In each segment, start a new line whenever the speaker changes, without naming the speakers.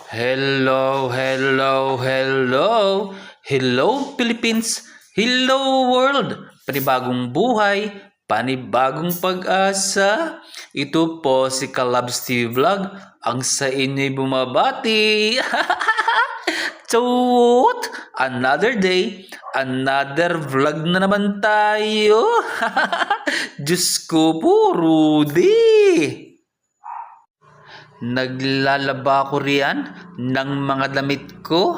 Hello, hello, hello. Hello Philippines, hello world. Panibagong buhay, panibagong pag-asa. Ito po si Kalabs TV Vlog, ang sa inyo'y bumabati. Chot! Another day, another vlog na naman tayo. Diyos ko po, Rudy. Naglalaba ko riyan ng mga damit ko.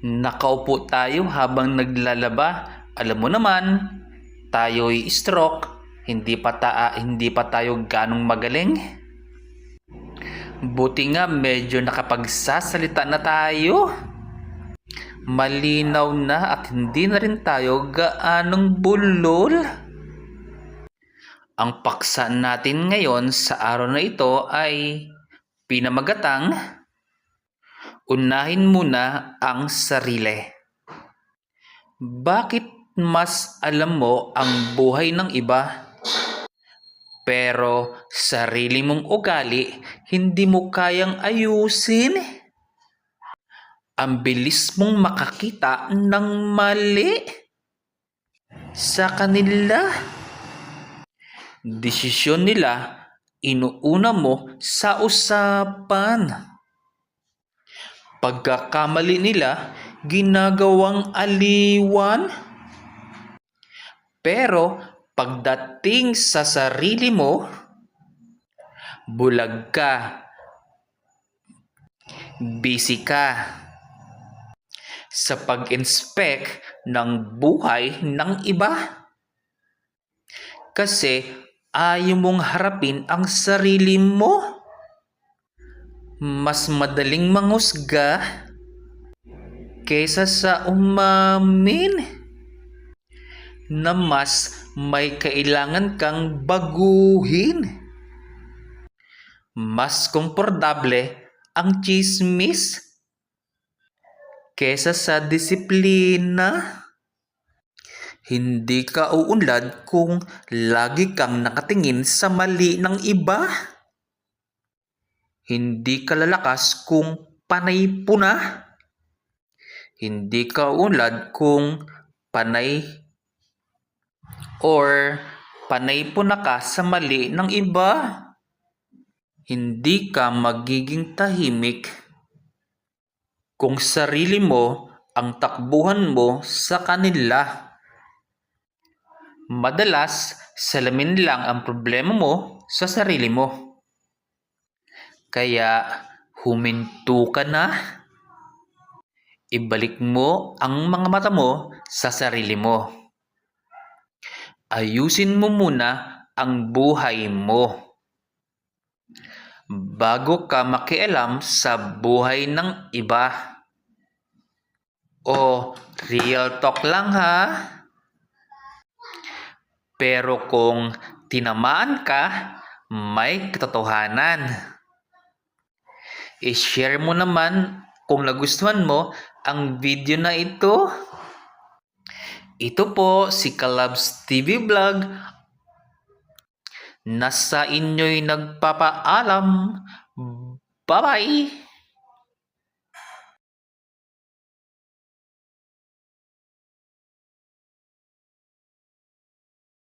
Nakaupo tayo habang naglalaba. Alam mo naman, tayo'y stroke. Hindi pa tayo ganong magaling. Buti nga medyo nakapagsasalita na tayo. Malinaw na at hindi na rin tayo gaanong bulol. Ang paksa natin ngayon sa araw na ito ay pinamagatang unahin muna ang sarili. Bakit mas alam mo ang buhay ng iba, pero sarili mong ugali hindi mo kayang ayusin? Ang bilis mong makakita ng mali sa kanila. Desisyon nila, inuuna mo sa usapan. Pagkakamali nila, ginagawang aliwan. Pero pagdating sa sarili mo, bulag ka, busy ka sa pag-inspect ng buhay ng iba. Kasi ayaw mong harapin ang sarili mo. Mas madaling manghusga kaysa sa umamin na mas may kailangan kang baguhin. Mas komportable ang chismis kaysa sa disiplina. Hindi ka uunlad kung lagi kang nakatingin sa mali ng iba. Hindi ka lalakas kung panay puna. Hindi ka uunlad kung panay puna ka sa mali ng iba. Hindi ka magiging tahimik kung sarili mo ang takbuhan mo sa kanila. Madalas, salamin lang ang problema mo sa sarili mo. Kaya, huminto ka na. Ibalik mo ang mga mata mo sa sarili mo. Ayusin mo muna ang buhay mo bago ka makialam sa buhay ng iba. O, real talk lang ha. Pero kung tinamaan ka, may katotohanan. I-share mo naman kung nagustuhan mo ang video na ito. Ito po si Kalabs TV Vlog. Nasa inyo'y nagpapaalam. Bye-bye!